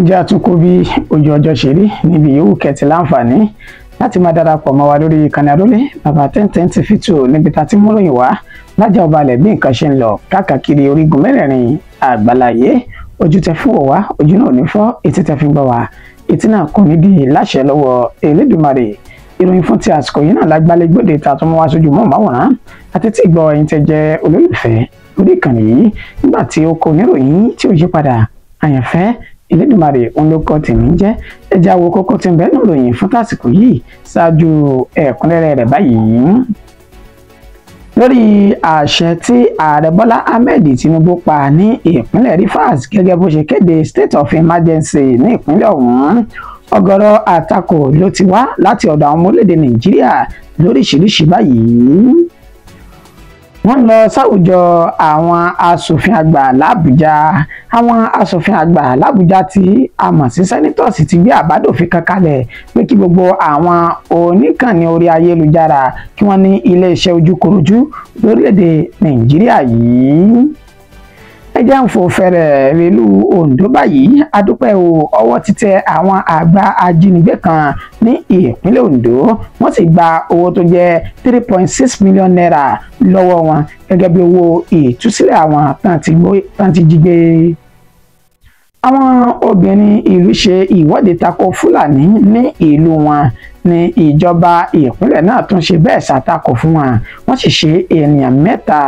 jẹ́ àtúnkò bí ojú ọjọ́ ṣe rí níbi yòówù kẹ́tì láǹfààní láti máa darapọ̀ mọ́ wa lórí ìkànnì Àrólé bàbá 1010 TV 2 níbi tá ti mú ròyìn wá lájà ọbalẹ̀ bí nǹkan ṣe ń lọ káàkiri orígun mẹ́rẹ̀ẹ̀rin àgbáláyé. Ojú tẹ́ fún wa ojú náà ò ní fọ́, etí tẹ́ fi ń gbọ́ wa etí náà kò ní di láṣẹ lọ́wọ́ Elédùmarè. Ìròyìn fún ti àsìkò yìí náà lágbálẹ̀ gbòde ta tó mú wá sójú móhùnmáwòrán àti tí ìgbọ́ ẹ̀yin tẹ́ jẹ́ olólùfẹ́ lórí ìkànnì yìí nígbà tí ó kò níròyìn tí ò yí padà àyànfẹ́ Elédùmarè òun ló kọ́ tèmi jẹ́. Ẹ jẹ́ àwo kókó tí ń bẹ nínú ìròyìn fún tásìkò yìí ṣáájú ẹ̀kúnrẹ́rẹ́ rẹ̀ báyìí. Lórí àṣẹ tí ààrẹ Bọ́lá Ahmed Tinubu pa ní ìpínlẹ̀ Rivers gẹ́gẹ́ bó ṣe kéde state of emergency ní ìpínlẹ̀ ọ̀hún, ọ̀gọ̀rọ̀ àtakò ló ti wá láti ọ̀dọ̀ àwọn ọmọ orílẹ̀-èdè Nàìjíríà lóríṣiríṣi báyìí. Wọ́n lọ sáwùjọ àwọn asòfin àgbà l'Àbújá. Àwọn asòfin àgbà l'Àbújá tí a mọ̀ sí senators ti gbé àbádòfin kan kalẹ̀ pé kí gbogbo àwọn oníkànnì orí ayélujára kí wọ́n ní iléeṣẹ́ ojúkorojú lórílẹ̀‐èdè Nàìjíríà yìí. Ẹ jẹ́ ń fò fẹ̀rẹ̀ rélù Oǹdó báyìí. Adúpẹ́ o, ọwọ́ ti tẹ àwọn àgbà ajínigbé kan ní ìpínlẹ̀ Oǹdó. Wọ́n sì gba owó tó jẹ́ 3.6 million naira lọ́wọ́ wọn gẹ́gẹ́ bí owó ìtúsílẹ̀ àwọn tán ti jí gbé. Àwọn obìnrin ìlú ṣe ìwọ́de tako Fúlàní ní ìlú wọn ní ìjọba ìpínlẹ̀ náà tún ṣe bẹ́ẹ̀ ṣàtakò fún wọn. Wọ́n sì ṣe ènìyàn mẹ́ta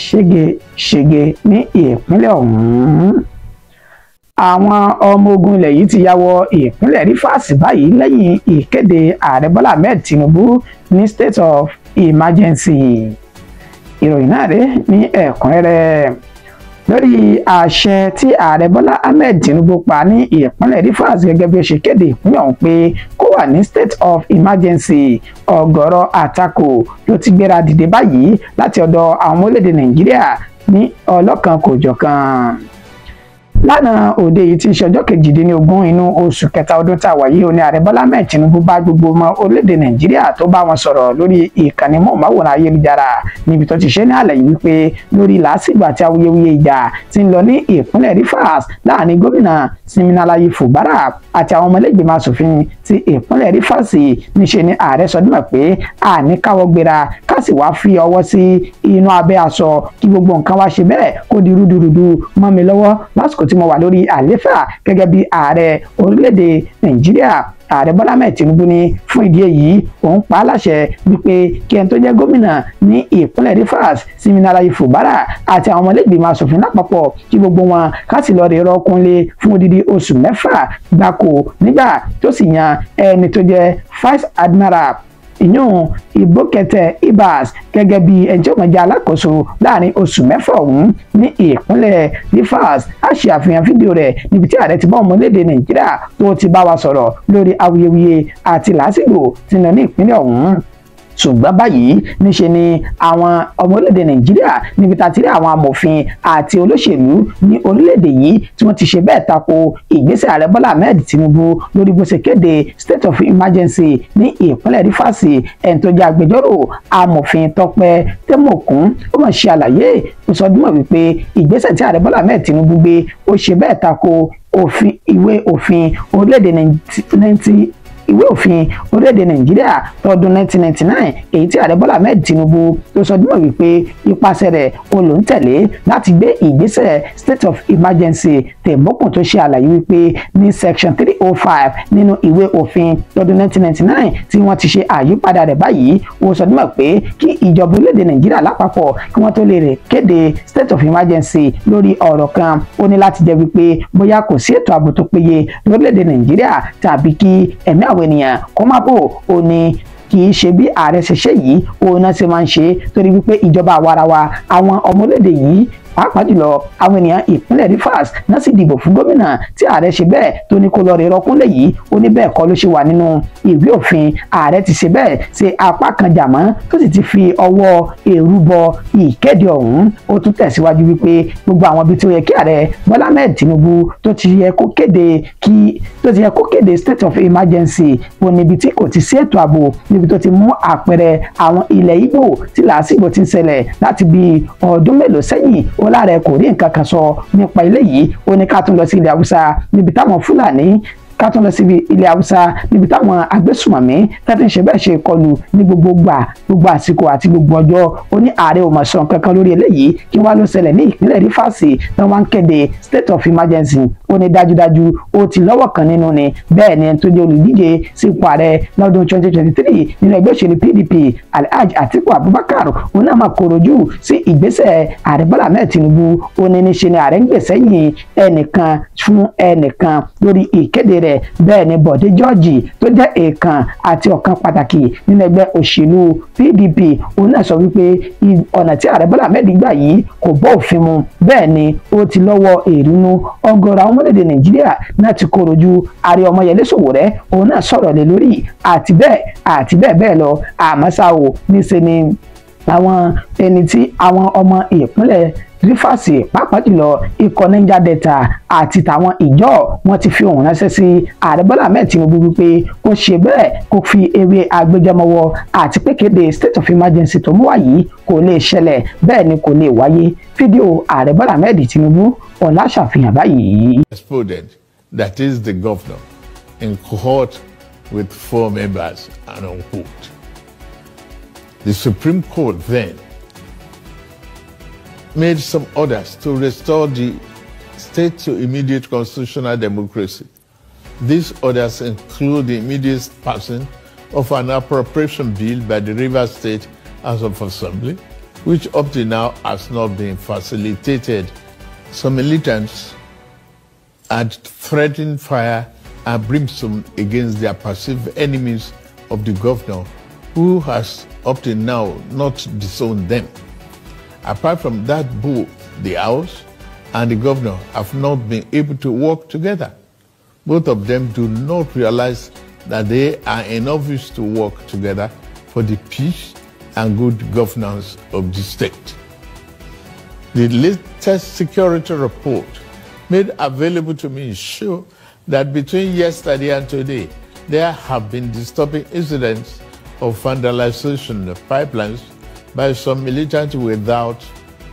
ṣégeṣége ní ìpínlẹ̀ ọ̀hún. Àwọn ọmọ ogun ilẹ̀ yìí ti ya wọ ìpínlẹ̀ Rivers báyìí lẹ́yìn ìkéde ààrẹ Bọ́lá Ahmed Tinubu ní state of emergency. Ìròyìn náà rèé ní ẹ̀kúnrẹ́rẹ́. Lórí àṣẹ tí ààrẹ Bọ́lá Ahmed Tinubu pa ní ìpínlẹ̀ Rivers gẹ́gẹ́ bí ó ṣe kéde ìpínlẹ̀ ọ̀hún pé kó wà ní state of emergency, ọ̀gọ̀rọ̀ àtakò ló ti gbéra dìde báyìí láti ọ̀dọ̀ àwọn ọmọ orílẹ̀-èdè Nàìjíríà ní ọlọ́kan-kò-jọ̀kan. Lánàá òde yìí tí í ṣe ọjọ́ 18 inú oṣù kẹta ọdún tá a wà yìí, ó ní ààrẹ Bọ́lá Ahmed Tinubu bá gbogbo ọmọ orílẹ̀-èdè Nàìjíríà tó bá wọn sọ̀rọ̀ lórí ìkànnì móhùnmáwòrán ayélujára níbi tó ti ṣe ní àlàyé wípé lórí làásìgbò àti awuyewuye ìjà tí ń lọ ní ìpínlẹ̀ Rivers láàrin gómìnà Siminalayi Fubara àti àwọn ọmọlẹ́gbẹ̀mọ aṣòfin ti ìpínlẹ̀ Rivers níṣe ni ààrẹ sọ dímọ̀ pé àní káwọ́ gbéra ká sì wá fi ọwọ́ sí inú abẹ́ aṣọ kí gbogbo nǹkan wá ṣe bẹ́ẹ̀ kó di rúdurùdu mọ́ mi lọ́wọ́ lásìkò tí mo wà lórí àlééfà gẹ́gẹ́ bí ààrẹ orílẹ̀-èdè Nàìjíríà. Ààrẹ Bọ́lá Ahmed Tinubu ní fún ìdí èyí òun pa á láṣẹ wípé kí ẹni tó jẹ́ gómìnà ní ìpínlẹ̀ Rivers Siminalayi Fubara àti àwọn ọmọlẹ́gbẹ̀mọ aṣòfin lápapọ̀ kí gbogbo wọn ká sì lọ rè rọ́kúnlé fún odidi oṣù 6 gbáko nígbà tó sì yan ẹni tó jẹ́ Vice Admiral ìyún Ìgbókẹ̀tẹ̀ Ibas gẹ́gẹ́ bí ẹni tí ó máa jẹ́ alákòóso láàrin oṣù 6 ọ̀hún ní ìpínlẹ̀ Rivers. A ṣe àfihàn fídíò rẹ̀ níbi tí ààrẹ ti bá ọmọ orílẹ̀-èdè Nàìjíríà tó ti bá wa sọ̀rọ̀ lórí awuyewuye àti làásìgbò tí ń lọ ní ìpínlẹ̀ ọ̀hún. Ṣùgbọ́n báyìí níṣe ni àwọn ọmọ orílẹ̀-èdè Nàìjíríà níbi tá a ti rí àwọn amòfin àti olóṣèlú ní orílẹ̀-èdè yìí tí wọ́n ti ṣe bẹ́ẹ̀ tako ìgbésẹ̀ ààrẹ Bọ́lá Ahmed Tinubu lórí bó ṣe kéde state of emergency ní ìpínlẹ̀ Rivers. Ẹni tó jẹ́ agbẹjọ́rò amòfin Tọ́pẹ́ Tẹ́mọ̀kún ó máa ṣe àlàyé ó sọ dímọ̀ wípé ìgbésẹ̀ tí ààrẹ Bọ́lá Ahmed Tinubu gbé ó ṣe bẹ́ẹ̀ tako ìwé òfin orílẹ̀-èdè Nàìjíríà tọdún 1999 èyí tí ààrẹ Bọ́lá Ahmed Tinubu tó sọ dímọ̀ wípé ipasẹ̀ rẹ̀ ó ló ń tẹ̀lé láti gbé ìgbésẹ̀ state of emergency. Tẹ̀mọ́kùn tó ṣe àlàyé wípé ní section 305 nínú ìwé òfin tọdún 1999 tí wọ́n ti ṣe àyípadà rẹ̀ báyìí ó sọ dímọ̀ pé kí ìjọba orílẹ̀-èdè Nàìjíríà lápapọ̀ kí wọ́n tó lè rè kéde state of emergency lórí ọ̀rọ̀ kan ó ní láti jẹ́ wípé bóyá kò sí ètò ààbò tó péye lórílẹ̀-èdè Nàìjíríà tàbí kí ẹ̀mí àwọn ènìyàn kó má bò ó ní kì í ṣe bí ààrẹ ṣe ṣe yìí òun náà ṣe máa ń ṣe torí wípé ìjọba àwarawa àwọn ọmọ orílẹ̀-èdè yìí pàápàá jùlọ àwọn ènìyàn ìpínlẹ̀ Rivers náà sì dìbò fún gómìnà tí ààrẹ ṣe bẹ́ẹ̀ tó ní kó lọ rè rọ́kúnlé yìí ó ní bẹ́ẹ̀ kọ́ ló ṣe wà nínú ìwé òfin. Ààrẹ ti ṣe bẹ́ẹ̀ ṣe apá kan jàmọ́ tó sì ti fi ọwọ́ èrú bọ ìkéde ọ̀hún. Ó tún tẹ̀síwájú wípé gbogbo àwọn ibi tí ó yẹ kí ààrẹ Bọ́lá Ahmed Tinubu tó ti yẹ kó kéde state of emergency ó níbi tí kò ti sí ètò ààbò níbi tó ti mú àpẹẹrẹ àwọn ilẹ̀ Ìgbò tí làásìgbò ti ń ṣẹlẹ̀ láti bí ọdún mélòó sẹ́yìn ó láàrẹ kò rí nǹkan kan sọ nípa eléyìí. Ó ní ká tún lọ sí ilẹ̀ Haúsá níbi táwọn Fúlàní ká tún lọ síbi ilẹ̀ Haúsá níbi táwọn agbésùmọ̀mí tẹ́tí ń ṣe bẹ́ẹ̀ ṣe kọlù ní gbogbo àsìkò àti gbogbo ọjọ́. Ó ní ààrẹ ò mọ̀ sọ kankan lórí eléyìí kí wá ló ṣẹlẹ̀ ní ìpínlẹ̀ Rivers náà wá ń kéde state of emergency. Ó ní dájúdájú ó ti lọ́wọ́ kan nínú ni. Bẹ́ẹ̀ ni tó jẹ́ olùdíje sípò ààrẹ lọ́dún 2023 nínú ẹgbẹ́ òṣèlú PDP Alhaji Atiku Abubakar òun náà máa korojú sí ìgbésẹ̀ ààrẹ Bọ́lá Ahmed Tinubu. Ó ní níṣe ni ààrẹ ń gbèsè yìn ẹnìkan fún ẹnìkan lórí ìkéde rẹ̀. Bẹ́ẹ̀ ni Bọ̀dé George tó jẹ́ èèkàn àti ọ̀kan pàtàkì nínú ẹgbẹ́ òṣèlú PDP òun náà sọ wípé ọ̀nà tí ààrẹ Bọ́lá Ahmed gbà yìí kò bọ́ òfin mu. Bẹ́ẹ̀ ni ó ti lọ́wọ́ èrúnú. Ọ̀gọ̀rọ̀ àwọn ọmọlẹ́dẹ̀ Nàìjíríà náà ti korojú ààrẹ Ọmọyẹlé Sowore òun náà sọ̀rọ̀ lé lórí àti bẹ́ẹ̀ bẹ́ẹ̀ lọ. Àmọ́ ṣá o níṣe ni àwọn ẹni tí àwọn ọmọ ìpínlẹ̀ Rivers pàápàá jùlọ ikọ̀ Niger Delta àti tàwọn ìjọ wọn ti fi ohùn ránṣẹ́ sí ààrẹ Bọ́lá Ahmed Tinubu wípé kó ṣe bẹ́ẹ̀ kó fi ewé agbẹjẹmọ́wọ́ àti pé kéde state of emergency tó mú wá yìí kò lè ṣẹlẹ̀ bẹ́ẹ̀ ni kò lè wáyé. Fídíò ààrẹ Bọ́lá Ahmed Tinubu ọ̀la ṣàfihàn báyìí. Exploded, that is the governor, in cohort with 4 members and unquote. The Supreme Court then made some orders to restore the state to immediate constitutional democracy. These orders include the immediate passing of an appropriation bill by the Rivers State House of Assembly, which up to now has not been facilitated. Some militants had threatened fire and brimstone against their perceived enemies of the governor, who has up to now not disowned them. Apart from that, both the House and the governor have not been able to work together. Both of them do not realize that they are in office to work together for the peace and good governance of the state. The latest security report made available to me show that between yesterday and today, there have been disturbing incidents of vandalization of pipelines by some militants without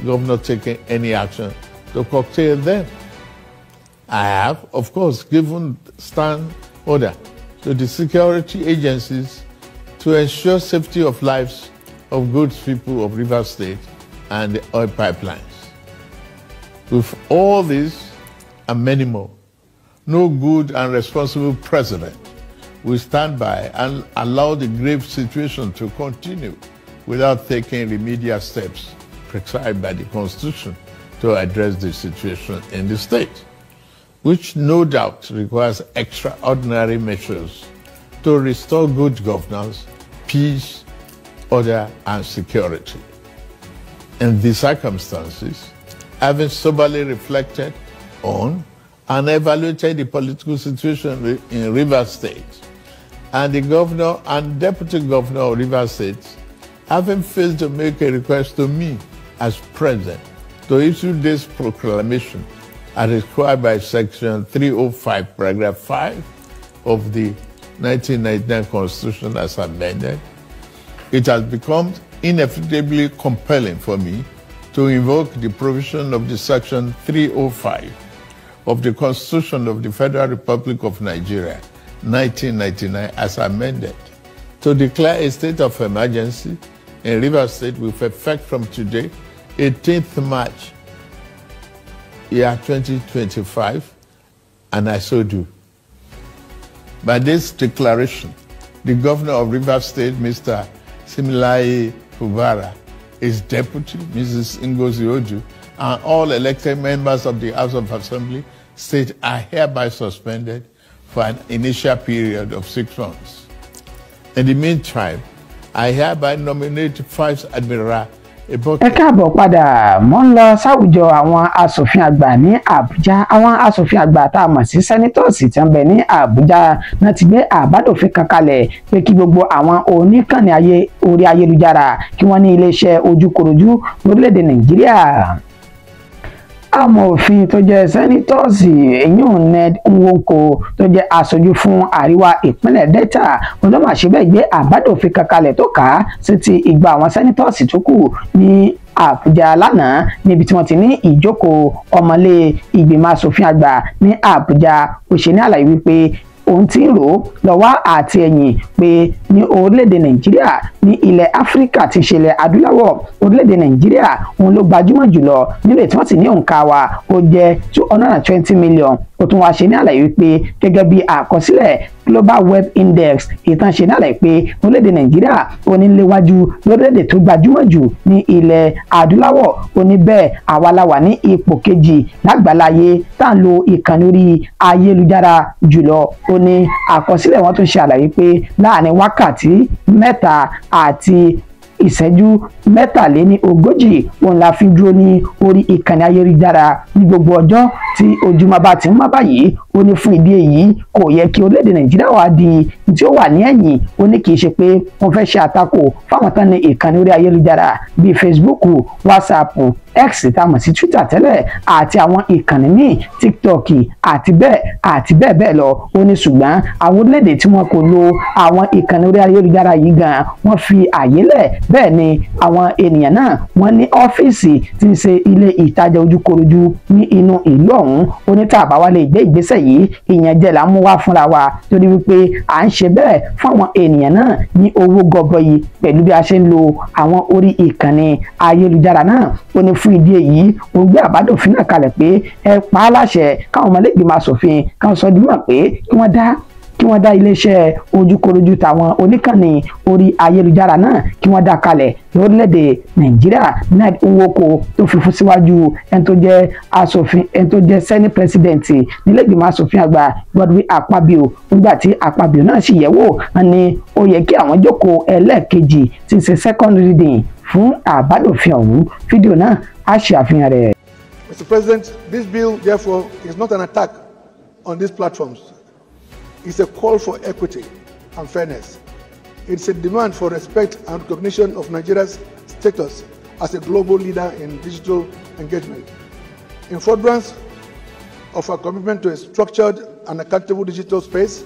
governor taking any action to curtail them. I have, of course, given stand order to the security agencies to ensure safety of lives of good people of Rivers State and the oil pipelines. With all this and many more, no good and responsible president will stand by and allow the grave situation to continue without taking remedial steps prescribed by the Constitution to address the situation in the state, which no doubt requires extraordinary measures to restore good governance, peace, order, and security. In these circumstances, having soberly reflected on and evaluated the political situation in Rivers State, and the governor and deputy governor of Rivers State having failed to make a request to me as president to issue this proclamation as required by Section 305, Paragraph 5 of the 1999 Constitution as amended, it has become inevitably compelling for me to invoke the provision of the Section 305 of the Constitution of the Federal Republic of Nigeria, 1999, as amended, to declare a state of emergency in Rivers State with effect from today, 18th March, year 2025, and I so do. By this declaration, the governor of Rivers State, Mr. Similaye Fubara, his deputy, Mrs. Ngozi Oju, and all elected members of the House of Assembly State are hereby suspended for an initial period of 6 months. In the meantime, I hereby nominate Vice Admiral Ebote. Ẹ káàbọ̀ padà, mo ń lọ sáwùjọ àwọn asòfin àgbà ní Àbújá. Àwọn asòfin àgbà tá a mọ̀ sí sẹ́nítọ̀sì tí ń bẹ ní Àbújá náà ti gbé àbádòfin kan kalẹ̀ pé kí gbogbo àwọn oníkànnì orí ayélujára kí wọ́n ní iléeṣẹ́ ojúkòròjú lórílẹ̀‐èdè Nàìjíríà. amòfin tó jẹ́ sẹ́nítọ́ọ̀sì ẹ̀yìn Ned Nwoko tó jẹ́ aṣojú fún àríwá ìpínlẹ̀ Delta olómàṣẹ́bẹ̀ gbé àbádòfin kankalẹ̀ tó kà á sí ti ìgbà àwọn sẹ́nítọ́ọ̀sì tó kù ní Àbújá lánàá níbi tí wọ́n ti ní ìjókòó ọmọlé ìgbìmọ̀ asòfin àgbà ní Àbújá. Ó ṣe ní àlàyé wípé òun ti ń rò ó lọ́wọ́ àti ẹ̀yìn pé ní orílẹ̀-èdè Nàìjíríà ní ilẹ̀ Áfíríkà ti ṣẹlẹ̀ adúláwọ̀ orílẹ̀-èdè Nàìjíríà òun ló gbajúmọ̀ jùlọ nílẹ̀ tí wọ́n ti ní òǹkà wa ó jẹ́ 220 million. Ó tún wá ṣe ní àlàyé wípé gẹ́gẹ́ bí àkọsílẹ̀ Global Web Index ìtàn ṣe ní àlàyé pé orílẹ̀-èdè Nàìjíríà ó ní léwájú lórílẹ̀-èdè tó gbajúmọ̀ jù ní ilẹ̀ adúláwọ̀ ó ní bẹ́ẹ̀ àwa la wà ní ipò kejì lágbàláyé tá à ń lo ìkànnì orí ayélujára jùlọ. Ó ní àkọsílẹ̀ wọn tún ṣe àlàyé pé láàrin wákàtí 3 àti ìṣẹ́jú 43 òun la fi dúró ní orí ìkànnì ayélujára ní gbogbo ọjọ́ tí ojúmọ́ bá ti ń mọ́ báyìí. Ó ní fún ìdí èyí kò yẹ kí orílẹ̀-èdè Nàìjíríà wá di tí ó wà ní ẹ̀yìn. Ó ní kì í ṣe pé wọ́n fẹ́ ṣe àtakò fáwọn tán ní ìkànnì orí ayélujára bíi Facebook, WhatsApp, X tá a mọ̀ sí Twitter tẹ́lẹ̀ àti àwọn ìkànnì míì TikTok àti bẹ́ẹ̀ bẹ́ẹ̀ lọ. Ó ní ṣùgbọ́n àwọn orílẹ̀-èdè tí wọn kò lo àwọn ìkànnì orí ayélujára yìí gan wọ́n fi àyè lẹ̀. Bẹ́ẹ̀ ni àwọn ènìyàn náà wọ́n ní ọ́fíìsì tí ń ṣe ilé ìtajà ojúkorojú ní inú ìlú ọ̀hún. Ó ní tá a bá wá lè gbé ìgbésẹ̀ yìí ìyànjẹ là ń mú wá fúnra wa torí wípé à ń ṣe bẹ́ẹ̀ fún àwọn ènìyàn náà ní owó gọbọyì pẹ̀lú bí a ṣe ń lo àwọn orí ìkànnì ayélujára náà. Ó ní fún ìdí èyí ó gbé àbádòfin náà kalẹ̀ pé ẹ pa á láṣẹ káwọn ọmọlẹ́gbẹ̀mọ aṣòfin káwọn sọ di mọ̀ pé kí wọ́n dá iléeṣẹ́ ojúkorojú tàwọn oníkànnì orí ayélujára náà kí wọ́n dá kalẹ̀ lórílẹ̀‐èdè Nàìjíríà. Ned Nwoko tó fi fún síwájú ẹni tó jẹ́ aṣòfin ẹni tó jẹ́ senate president nílẹ̀gbìmọ̀ aṣòfin àgbà Godwin Akpabio nígbà tí Akpabio náà sì yẹ̀wò ni ó yẹ kí àwọn jókòó ẹlẹ́ẹ̀kejì tí ń ṣe second reading fún àbádòfin ọ̀hún. Fídíò náà á ṣe àfihàn rẹ̀. Mr. President, this bill therefore is not an attack on these platforms. It's a call for equity and fairness. It's a demand for respect and recognition of Nigeria's status as a global leader in digital engagement. In furtherance of our commitment to a structured and accountable digital space,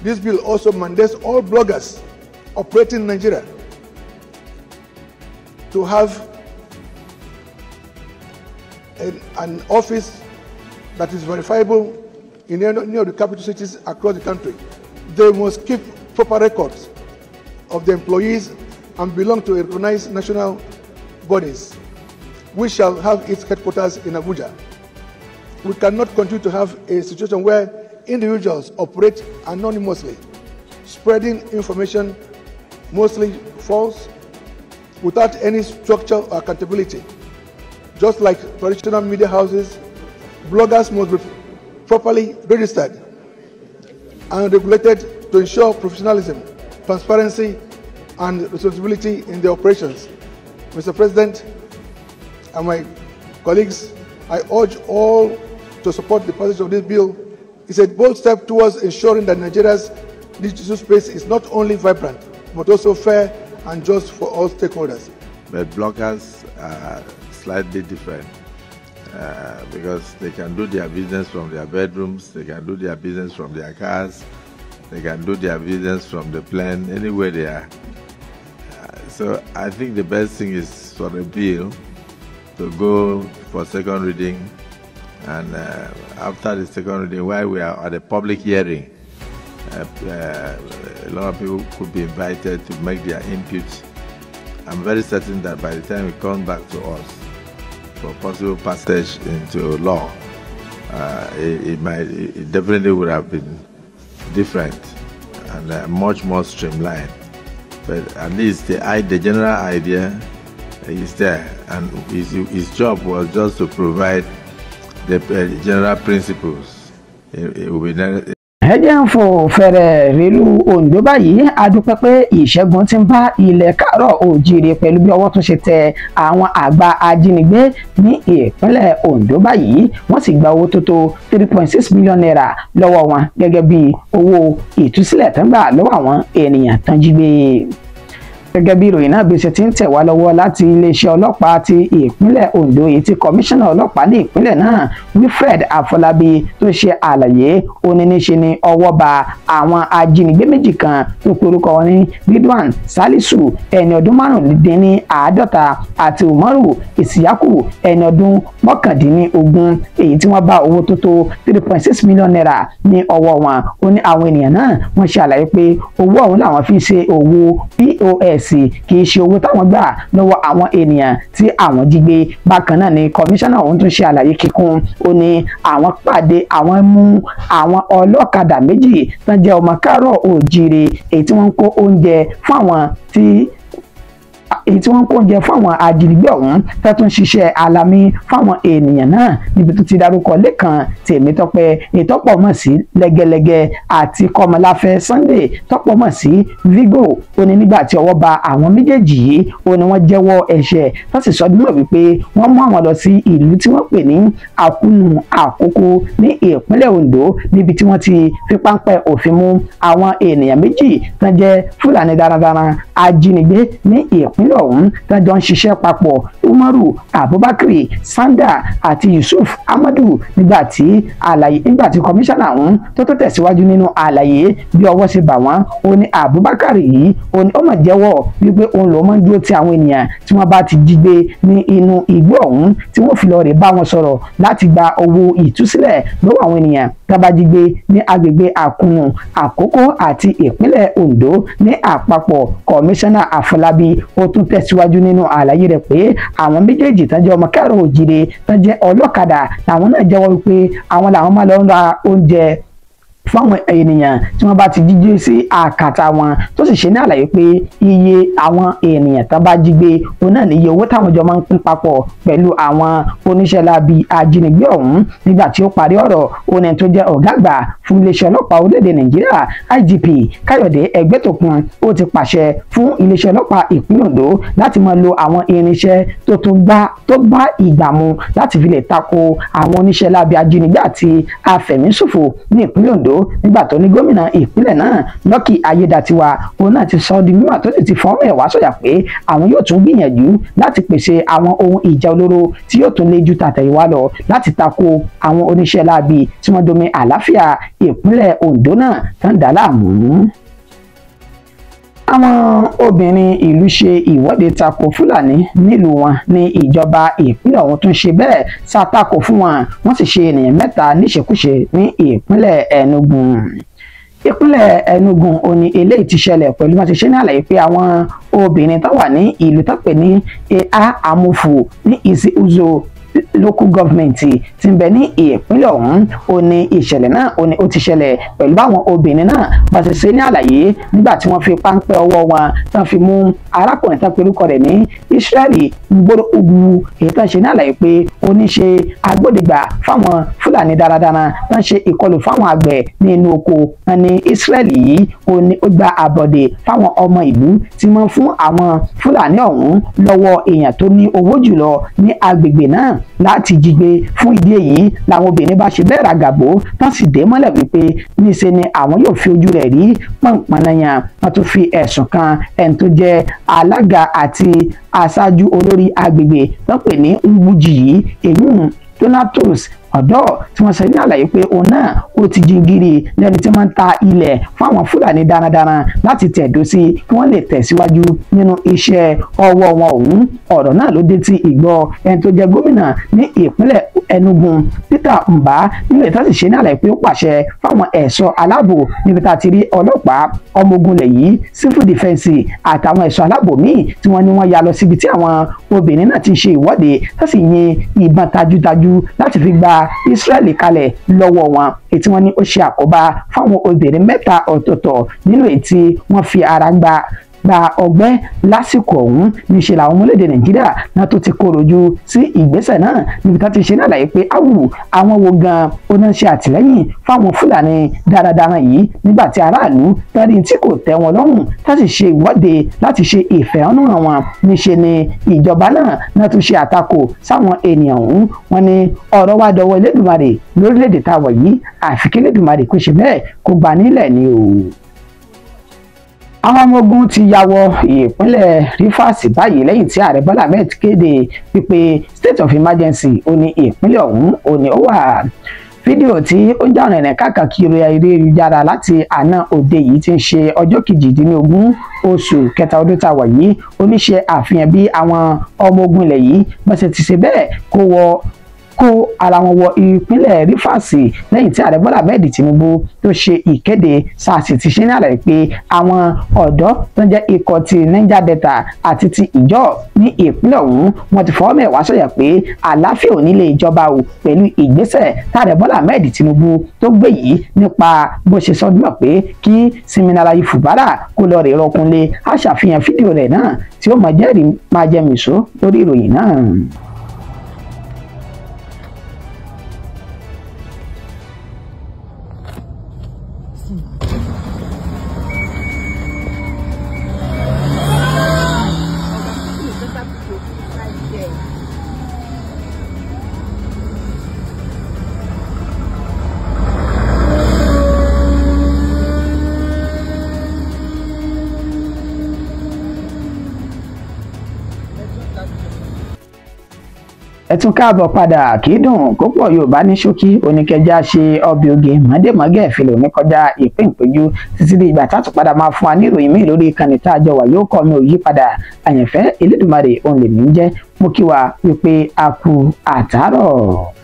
this bill also mandates all bloggers operating in Nigeria to have an office that is verifiable in any of the capital cities across the country. They must keep proper records of the employees and belong to recognized national bodies, which shall have its headquarters in Abuja. We cannot continue to have a situation where individuals operate anonymously, spreading information mostly false, without any structure or accountability. Just like traditional media houses, bloggers must be properly registered and regulated to ensure professionalism, transparency, and responsibility in their operations. Mr. President and my colleagues, I urge all to support the passage of this bill. It's a bold step towards ensuring that Nigeria's digital space is not only vibrant, but also fair and just for all stakeholders. But bloggers are slightly different because they can do their business from their bedrooms, they can do their business from their cars, they can do their business from the plane, anywhere they are. So I think the best thing is for the bill to go for second reading, and after the second reading, while we are at a public hearing, a lot of people could be invited to make their inputs. I'm very certain that by the time it comes back to us for possible passage into law, it definitely would have been different and much more streamlined. But at least the general idea is there, and his job was just to provide the general principles. It will be ẹ jẹ́ ń fò fẹ̀rẹ̀ rélú Oǹdó báyìí. A dúpẹ́ pé ìṣẹ́gun ti ń bá ilẹ̀ káàárọ̀ oòjíire pẹ̀lú bí ọwọ́ tún ṣe tẹ àwọn àgbà ajínigbé ní ìpínlẹ̀ Oǹdó báyìí. Wọ́n sì gba owó tó tó 3.6 million naira lọ́wọ́ wọn gẹ́gẹ́ bí owó ìtúsílẹ̀ tán gbà lọ́wọ́ àwọn ènìyàn tán jí gbé. gẹ́gẹ́ bí ìròyìn náà bí ṣe ti ń tẹ̀ wá lọ́wọ́ láti iléeṣẹ́ ọlọ́pàá ti ìpínlẹ̀ Ondo èyí tí kọmíṣánná ọlọ́pàá ní ìpínlẹ̀ náà Wilfred Afọlábí tó ṣe àlàyé oníníṣe ni ọwọ́ ba àwọn ajínigbé méjì kan tó pe orúkọ wọn ní Ridwan Salisu ẹni ọdún márùndínláàádọ́ta àti Umaru Isiyaku ẹni ọdún mọ́kàndínlógún èyí tí wọ́n bá owó tó tó 3.6 million naira ní ọwọ́ wọn. Ó ní àwọn ènìyàn náà wọ́n ṣe àlàyé pé owó ọ̀hún làwọn fi ṣe owó POS kì í ṣe owó táwọn gbà lọ́wọ́ àwọn ènìyàn tí àwọn jí gbé. Bákan náà ni kọmíṣánná ọ̀hún tún ṣe àlàyé kíkún. Ó ní àwọn pàdé àwọn mú àwọn ọlọ́kadà méjì tán jẹ́ ọmọ káàárọ̀ oòjíire èyí tí wọ́n ń kó oúnjẹ fún àwọn ajínigbé ọ̀hún tó tún ṣiṣẹ́ alamí fáwọn ènìyàn náà níbi tó ti dárúkọ Lékan Tèmítọ́pẹ́ ìtọ́pọ̀ mọ̀ sí Lẹ́gẹ́lẹ́gẹ́ àti Kọ́mọláfẹ́ Sunday tọ́pọ̀ mọ̀ sí Vigo. Ó ní nígbà tí ọwọ́ ba àwọn méjèèjì yìí ó ní wọ́n jẹ́wọ́ ẹ̀ṣẹ̀ tó sì sọ dúró wípé wọ́n mú àwọn lọ sí ìlú tí wọ́n pè ní Àkúnù Àkókó ní ìpínlẹ̀ Ondo níbi tí wọ́n ti fi páńpẹ́ òfin mú àwọn ènìyàn méjì tó jẹ́ Fúlàní darandaran ajínigbé ní ìpínlẹ̀ ọ̀hún tájọ ń ṣiṣẹ́ papọ̀ Umaru Abubakar Sanda àti Yusuf Amadu. nígbà tí kọmíṣánná ọ̀hún tó tẹ̀síwájú nínú àlàyé bí ọwọ́ ṣe bà wọ́n. Ó ní Abubakar yìí ó mọ̀ jẹ́wọ́ wípé òun ló máa ń dúró ti àwọn ènìyàn tí wọ́n bá ti jí gbé ní inú igbó ọ̀hún tí wọ́n fi lọ rè bá wọn sọ̀rọ̀ láti gba owó ìtúsílẹ̀ lọ́wọ́ àwọn ènìyàn tábàjí gbé ní agbègbè Àkúnù Àkókó àti ìpínlẹ̀ Ondo ní àpapọ̀. Kọmíṣánná Afọlábí ó tún tẹ̀síwájú nínú àlàyé rẹ̀ pé àwọn méjèèjì tán jẹ́ ọmọ káàárọ̀ oòjíire tán jẹ́ ọlọ́kadà làwọn náà jẹ́wọ́ wípé àwọn làwọn máa lọ ń ra oúnjẹ fáwọn ènìyàn tí wọ́n bá ti jíjí sí àkàtà wọn tó sì ṣe ní àlàyé pé iye àwọn ènìyàn tán bá jí gbé òun náà níye owó táwọn jọ máa ń pín papọ̀ pẹ̀lú àwọn oníṣẹ́ láabi ajínigbé ọ̀hún. Nígbà tí ó parí ọ̀rọ̀ òun ẹni tó jẹ́ ọ̀gá àgbà fún iléeṣẹ́ ọlọ́pàá orílẹ̀-èdè Nàìjíríà IGP Káyọ̀dé Ẹgbẹ́tókun ó ti pàṣẹ fún iléeṣẹ́ ọlọ́pàá ìpínlẹ̀ Ondo láti máa lo àwọn irinṣẹ́ tó bá ìgbà mu láti fi lè tako àwọn oníṣẹ́ láabi ajínigbé àti afẹ̀míṣòfò ní ìpínlẹ̀ Ondo. Nígbà tó ní gómìnà ìpínlẹ̀ náà Lucky Ayédatiwa òun náà ti sọ di mímọ̀ tó sì ti fọ́n ẹ̀wá sọ̀yà pé àwọn yóò tún gbìyànjú láti pèsè àwọn ohun ìjà olóró tí yóò tún lé ju tàtẹ̀yìnwá lọ láti tako àwọn oníṣẹ́ láabi tí wọ́n domi àlàáfíà ìpínlẹ̀ Ondo náà tán dà láàmú. Àwọn obìnrin ìlú ṣe ìwọ́de tako Fúlàní nílùú wọn ní ìjọba ìpínlẹ̀ ọ̀hún tún ṣe bẹ́ẹ̀ ṣàtakò fún wọn wọ́n sì ṣe ènìyàn mẹ́ta níṣekúṣe ní ìpínlẹ̀ Enugu. Ìpínlẹ̀ Enugu ó ní eléyìí ti ṣẹlẹ̀ pẹ̀lú wọ́n ti ṣe ní àlàyé pé àwọn obìnrin tó wà ní ìlú tó pè ní Amufu ní Isi Uzo local government tí ń bẹ ní ìpínlẹ̀ ọ̀hún. Ó ní ìṣẹ̀lẹ̀ náà ó ti ṣẹlẹ̀ pẹ̀lú báwọn obìnrin náà bá ṣe ṣe ní àlàyé nígbà tí wọ́n fi páńpẹ́ ọwọ́ wọn tán fi mú arákùnrin tán pẹ̀lú rẹ̀ ní Israeli Ngboro Ugwu èyí tán ṣe ní àlàyé pé ó ní ṣe agbódegbà fáwọn Fúlàní darandaran tán ṣe ìkọlù fáwọn àgbẹ̀ ní inú oko. Wọn ní Israeli yìí ó gba àbọ̀dè fáwọn ọmọ ìlú tí wọ́n fún àwọn Fúlàní ọ̀hún lọ́wọ́ èèyàn tó ní owó jùlọ ní agbègbè náà láti jí gbé. Fún ìdí èyí làwọn obìnrin bá ṣe bẹ́ẹ̀ ràgàbó tán sì dé mọ́lẹ̀ wípé níṣe ni àwọn yóò fi ojú rẹ̀ rí pọ̀npọ̀nàyàn. Wọ́n tún fi ẹ̀sùn kan ẹni tó jẹ́ alága àti aṣáájú olórí agbègbè tó pè ní Ngwuji yìí èyí Donatus ọ̀dọ́ tí wọ́n sọ ní àlàyé pé òun náà ó ti jingiri lẹ́ni tí wọ́n ń ta ilẹ̀ fún àwọn Fúlàní darandaran láti tẹ̀dó sí kí wọ́n lè tẹ̀síwájú nínú iṣẹ́ ọwọ́ wọn ọ̀hún. Ọ̀rọ̀ náà ló dé tí ìgbọ́ ẹni tó jẹ́ gómìnà ní ìpínlẹ̀ Enugu Peter Mbah nínú ìtàn sì ṣe ní àlàyé pé ó pàṣẹ fáwọn ẹ̀ṣọ́ aláàbò níbi tá a ti rí ọlọ́pàá ọmọ ogun lẹ̀ yìí civil defence àtàwọn ẹ̀ṣọ́ aláàbò míì tí wọ́n ní wọ́n ya lọ síbi tí àwọn obìnrin náà ti ń ṣe ìwọ́de tó sì yin ìbọn tajútajú láti fi gba Israeli kalẹ̀ lọ́wọ́ wọn èyí tí wọ́n ní ó ṣe àkóbá fáwọn obìnrin mẹ́ta ọ̀tọ̀ọ̀tọ̀ nínú èyí tí wọ́n fi ara gba ọgbẹ́ lásìkò ọ̀hún. níṣẹ́ làwọn ọmọlédè Nàìjíríà náà tó ti kóròjú sí ìgbésẹ̀ náà níbi tá ti ṣe ní àlàyé pé àwọn wo gan ó náà ṣe àtìlẹ́yìn fáwọn Fúlàní darandaran yìí nígbà tí aráàlú tẹ́rí tí kò tẹ́ wọn lọ́rùn tá sì ṣe ìwọ́de láti ṣe ìfẹ̀hónúhàn wọn. níṣẹ́ ni ìjọba náà tún ṣe àtakò sáwọn ènìyàn ọ̀hún. wọ́n ní ọ̀rọ̀ wá dọwọ́ Elédùmarè lórílẹ̀‐èdè táwọn yìí àfi kí Elédùmarè kó ṣe bẹ́ẹ̀ kó gbà nílẹ̀ ni o. àwọn ọmọ ogun ti ya wọ ìpínlẹ̀ Rivers báyìí lẹ́yìn tí ààrẹ Bọ́lá Ahmed kéde wípé state of emergency ó ní ìpínlẹ̀ ọ̀hún ó ní ó wà. Fídíò tí ó ń jà rìnrìn káàkiri ayélujára láti àná òde yìí ti ń ṣe ọjọ́ 18 oṣù kẹta ọdún tá a wà yìí ó ní ṣe àfihàn bí àwọn ọmọ ogun ilẹ̀ yìí bó ṣe ti ṣe bẹ́ẹ̀ kó ara wọn wọ ìpínlẹ̀ Rivers lẹ́yìn tí ààrẹ Bọ́lá Ahmed Tinubu tó ṣe ìkéde SARS ti ṣe ní àlàyé pé àwọn ọ̀dọ́ tó ń jẹ́ ikọ̀ ti Niger Delta àti ti ìjọ ní ìpínlẹ̀ ọ̀hún wọ́n ti fọwọ́ mẹ́wàá sọ̀yà pé àlàáfíà ò ní lè jọba o pẹ̀lú ìgbésẹ̀ táàrẹ Bọ́lá Ahmed Tinubu tó gbé yìí nípa bó ṣe sọdúnmọ̀ pé kí Siminalayi Fubara kó lọ rè rọkunlé á ṣàfihàn fídíò rẹ̀ náà tí ó máa jẹ́ mìíṣó lórí ìròyìn náà. ẹ tún káàbọ̀ padà kì í dùn kó pọ̀ Yorùbá ní ṣókí oníkẹjá ṣe ọbẹ̀ oge mọ̀dẹ́mọ̀gẹ́ ìfìlò ní kọjá ìpín-ìpéjú títí di ìgbà tá tún padà máa fún wa ní ìròyìn míì lórí ìkànnì tá a jọ wà yóò kọ́ mi ò yí padà àyànfẹ́ Elédùmarè òun lèmi ń jẹ́ mo kí wa wípé a kú àtàárọ̀.